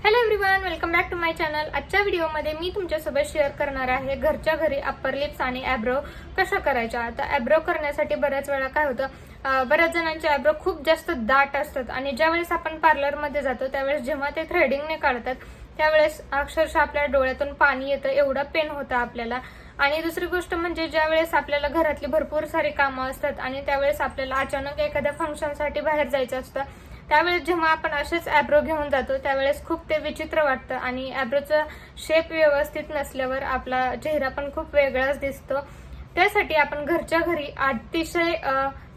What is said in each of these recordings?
Hello everyone, welcome back to my channel. आजच्या व्हिडिओमध्ये मी तुमच्यासोबत शेअर करणार आहे घरच्या घरी अप्पर लिप्स आणि आयब्रो कशा करायच्या। आता आयब्रो करण्यासाठी बऱ्याच वेळा काय होतं, बऱ्याच जणांचे आयब्रो खूप जास्त दाट असतात आणि ज्यावेळेस आपण पार्लरमध्ये जातो त्यावेळेस जेव्हा ते थ्रेडिंगने काढतात त्यावेळेस अक्षरशः आपल्या डोळ्यातून पाणी येतं, एवढा पेन होतं आपल्याला। आणि दुसरी गोष्ट म्हणजे ज्यावेळेस आपल्याला घरातली भरपूर सारी कामं असतात आणि त्यावेळेस आपल्याला अचानक एखाद्या फंक्शनसाठी बाहेर जायचं असतं, त्यावेळेस जेव्हा आपण असेच आयब्रो घेऊन जातो त्यावेळेस खूप ते विचित्र वाटतं आणि आयब्रोचा शेप व्यवस्थित नसल्यावर आपला चेहरा पण खूप वेगळाच दिसतो। त्यासाठी आपण घरच्या घरी अतिशय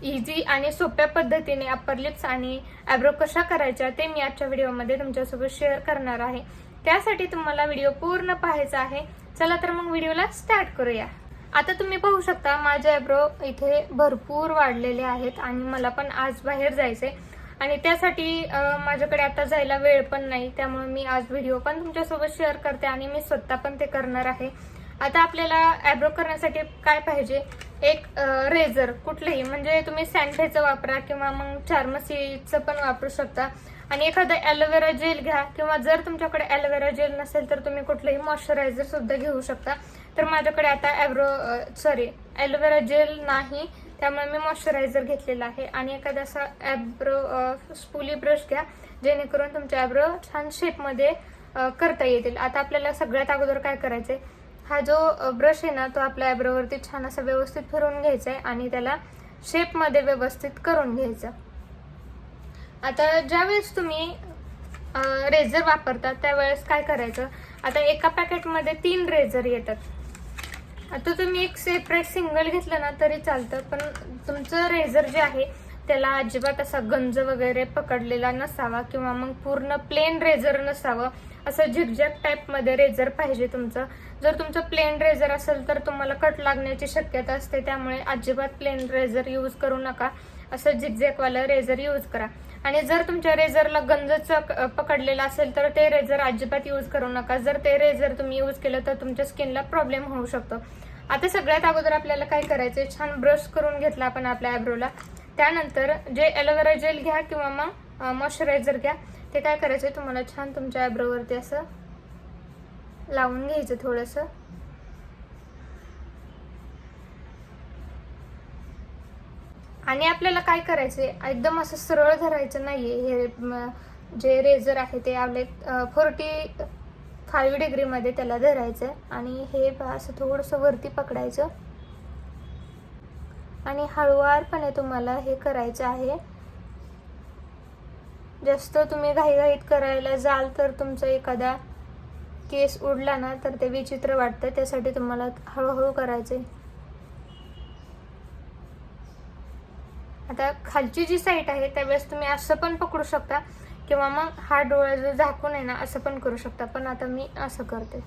इझी आणि सोप्या पद्धतीने अप्पर लिप्स आणि आयब्रो कशा करायच्या ते मी आजच्या व्हिडिओमध्ये तुमच्यासोबत शेअर करणार आहे। त्यासाठी तुम्हाला व्हिडिओ पूर्ण पाहायचा आहे। चला तर मग व्हिडिओला स्टार्ट करूया। आता तुम्ही पाहू शकता माझे आयब्रो इथे भरपूर वाढलेले आहेत आणि मला पण आज बाहेर जायचंय आणि त्यासाठी माझ्याकडे आता जायला वेळ पण नाही, त्यामुळे मी आज व्हिडिओ पण तुमच्यासोबत शेअर करते आणि मी स्वतः पण ते करणार आहे। आता आपल्याला आयब्रो करण्यासाठी काय पाहिजे, एक रेझर कुठलेही, म्हणजे तुम्ही सॅन्डेचं वापरा किंवा मग चार्मसीचं पण वापरू शकता आणि एखादं ॲलोवेरा जेल घ्या किंवा जर तुमच्याकडे ॲलोवेरा जेल नसेल तर तुम्ही कुठलेही मॉइश्चरायझर सुद्धा घेऊ शकता। तर माझ्याकडे आता ॲलोवेरा जेल नाही, त्यामुळे मी मॉइश्चरायझर घेतलेला आहे आणि एखादा असा आयब्रो स्पूली ब्रश घ्या जेणेकरून तुमचे आयब्रो छान शेपमध्ये करता येतील। आता आपल्याला सगळ्यात अगोदर काय करायचंय, हा जो ब्रश आहे ना तो आपल्या आयब्रोवरती छान असा व्यवस्थित फिरवून घ्यायचा आहे आणि त्याला शेपमध्ये व्यवस्थित करून घ्यायचं। आता ज्यावेळेस तुम्ही रेझर वापरता त्यावेळेस काय करायचं, आता एका पॅकेटमध्ये 3 रेझर येतात। आता तुम्ही एक सेपरेट सिंगल घेतलं ना तरी चालतं, पण तुमचं रेझर जे आहे त्याला अजिबात असा गंज वगैरे पकडलेला नसावा किंवा मग पूर्ण प्लेन रेझर नसावं, असं झिगझॅग टाइप मध्ये रेझर पाहिजे तुमचं। जर तुमचं प्लेन रेझर असेल तर तुम्हाला कट लागण्याची शक्यता असते, त्यामुळे अजिबात प्लेन रेझर यूज करू नका, असं झिगझॅग वाला रेझर यूज करा। आणि जर तुमच्या रेझरला गंजच पकडलेला असेल तर ते रेझर अजिबात यूज करू नका, जर ते रेझर तुम्ही यूज केलं तर तुमच्या स्किनला प्रॉब्लेम होऊ शकतो। आता सगळ्यात अगोदर आपल्याला काय करायचंय, छान ब्रश करून घेतला आपण आपल्या आयब्रोला, त्यानंतर जे ॲलोवेरा जेल घ्या किंवा मग मॉइश्चरायझर घ्या, ते काय करायचंय तुम्हाला छान तुमच्या आयब्रोवरती असं लावून घ्यायचं थोडंसं। आणि आपल्याला काय करायचंय, एकदम असं सरळ धरायचं नाहीये, हे जे रेझर आहे ते आपले 45 डिग्री मध्ये त्याला धरायचं आणि हे असं थोडंसं वरती पकडायचं आणि हळूवारपणे तुम्हाला हे करायचं आहे। जास्त तुम्ही घाईघाईत करायला जाल तर तुमचा एखादा केस उडला ना तर ते विचित्र वाटतं, त्यासाठी तुम्हाला हळूहळू करायचंय। आता खालची जी साईड आहे त्यावेळेस तुम्ही असं पण पकडू शकता किंवा मग हा डोळा जो झाकून आहे ना असं पण करू शकता, पण आता मी असं करते।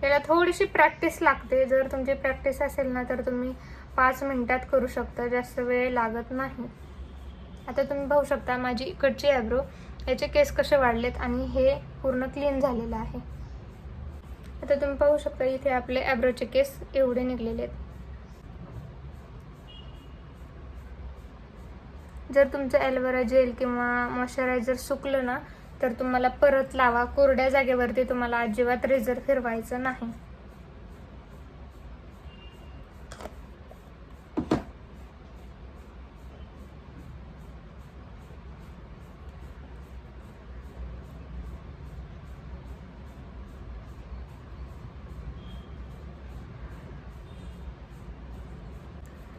त्याला थोडीशी प्रॅक्टिस लागते, जर तुमची प्रॅक्टिस असेल ना तर तुम्ही 5 मिनिटात करू शकता, जास्त वेळ लागत नाही। आता तुम्ही पाहू शकता माझी इकडची आयब्रो, याचे केस कसे वाढलेत आणि हे पूर्ण क्लीन झालेलं आहे। आता तुम्ही पाहू शकता इथे आपले आयब्रोचे केस एवढे निघलेले आहेत। जर तुमचं ॲलोवेरा जेल किंवा मॉइश्चरायझर सुकलं ना तर तुम्हाला परत लावा, कोरड्या जागेवरती तुम्हाला अजिबात रेझर फिरवायचं नाही।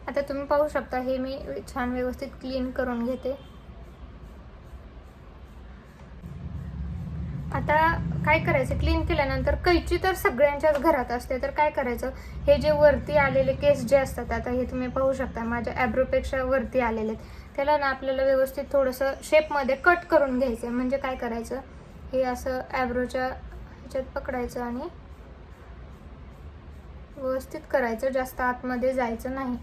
आता तुम्ही पाहू शकता हे मी छान व्यवस्थित क्लीन करून घेते। आता काय करायचं, क्लीन केल्यानंतर कैची तर सगळ्यांच्याच घरात असते, तर काय करायचं, हे जे वरती आलेले केस जे असतात, आता हे तुम्ही पाहू शकता माझ्या आयब्रोपेक्षा वरती आलेले, त्याला ना आपल्याला व्यवस्थित थोडंसं शेपमध्ये कट करून घ्यायचं। म्हणजे काय करायचं, हे असं आयब्रोच्या ह्याच्यात पकडायचं आणि व्यवस्थित करायचं, जास्त आतमध्ये जायचं नाही।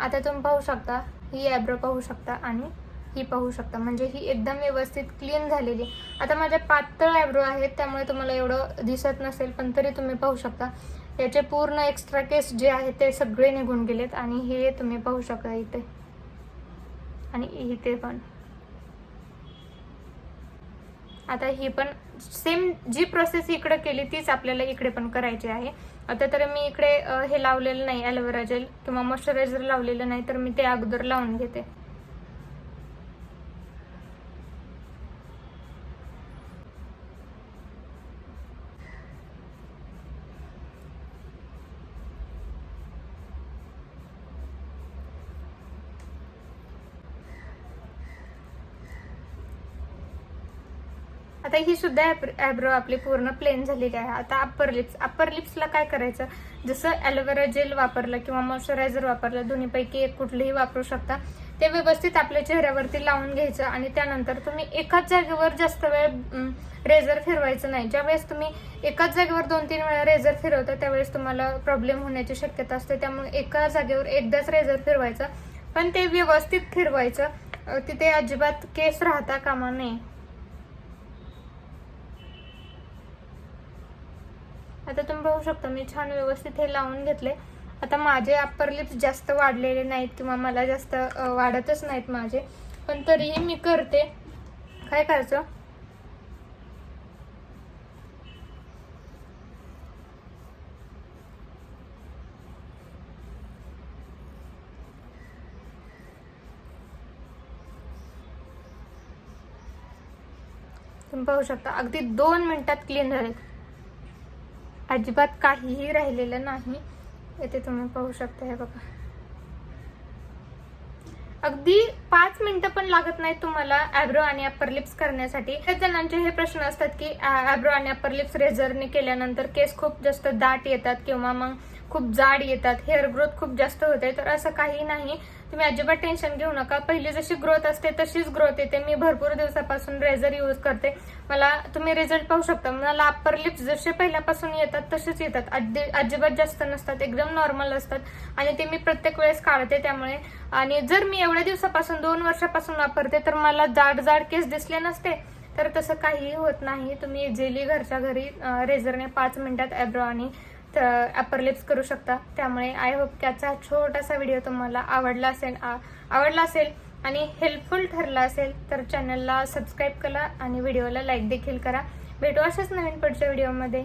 आता तुम्ही पाहू शकता ही आयब्रो पाहू शकता आणि ही पाहू शकता, म्हणजे ही एकदम व्यवस्थित क्लीन झालेली। आता माझ्या पातळ आयब्रो आहेत त्यामुळे तुम्हाला एवढं दिसत नसेल, पण तरी तुम्ही पाहू शकता याचे पूर्ण एक्स्ट्रा केस जे आहेत ते सगळे निघून गेलेत आणि हे तुम्ही पाहू शकता इथे आणि इथे पण. आता ही पण सेम जी प्रोसेस इकडे केली तीच आपल्याला इकडे पण करायची आहे. आता तर मी इकडे हे लावलेलं नाही, ॲलोवेरा जेल किंवा मॉइश्चरायझर लावलेलं नाही, तर मी ते अगोदर लावून घेते. आता ही सुद्धा ॲब्रो आपली पूर्ण प्लेन झालेली आहे. आता अप्पर लिप्सला काय करायचं, जसं ॲलोवेरा जेल वापरलं किंवा मॉइश्चरायझर वापरलं, दोन्हीपैकी एक कुठलेही वापरू शकता. ते व्यवस्थित आपल्या चेहऱ्यावरती लावून घ्यायचं आणि त्यानंतर तुम्ही एकाच जागेवर जास्त वेळ रेझर फिरवायचं नाही. ज्यावेळेस तुम्ही एकाच जागेवर 2-3 वेळा रेझर फिरवता त्यावेळेस तुम्हाला प्रॉब्लेम होण्याची शक्यता असते. त्यामुळे एका जागेवर एकदाच रेझर फिरवायचं, पण ते व्यवस्थित फिरवायचं. तिथे अजिबात केस राहता कामा नये. आता तुम्ही पाहू शकता मी छान व्यवस्थित हे लावून घेतले. आता माझे अप्पर लिप्स जास्त वाढलेले नाहीत किंवा मला जास्त वाढतच नाहीत माझे, पण तरीही मी करते. काय करायचं, तुम्ही पाहू शकता अगदी 2 मिनिटात क्लीन झाले, अजिबात काहीही राहिलेलं नाही. इथे तुम्ही पाहू शकता, हे बघा अगदी 5 मिनिटं पण लागत नाही तुम्हाला ॲब्रो आणि अप्पर लिप्स करण्यासाठी. काही जणांचे हे प्रश्न असतात की ॲब्रो आणि अप्पर लिप्स रेझरने केल्यानंतर केस खूप जास्त दाट येतात किंवा मग खूप जाड येतात, हेअर ग्रोथ खूप जास्त होते. तर असं काही नाही, तुम्ही अजिबात टेन्शन घेऊ नका. पहिली जशी ग्रोथ असते तशीच ग्रोथ येते. मी भरपूर दिवसापासून रेझर यूज करते, मला तुम्ही रिझल्ट पाहू शकता. मला अप्पर लिप्स जसे पहिल्यापासून येतात तसेच येतात, अजिबात जास्त नसतात, एकदम नॉर्मल असतात आणि ते मी प्रत्येक वेळेस काढते. त्यामुळे आणि जर मी एवढ्या दिवसापासून 2 वर्षापासून वापरते तर मला जाड केस दिसले नसते, तर तसं काहीही होत नाही. तुम्ही इझिली घरच्या घरी रेझरने 5 मिनिटात ॲब्रो आणि अप्पर लिप्स करू शकता. त्यामुळे आय होप की आजचा छोटासा व्हिडिओ तुम्हाला आवडला असेल आणि हेल्पफुल ठरला असेल तर चॅनलला सबस्क्राईब करा आणि व्हिडिओला लाईक देखील करा. भेटू अशाच नवीन पुढच्या व्हिडिओमध्ये.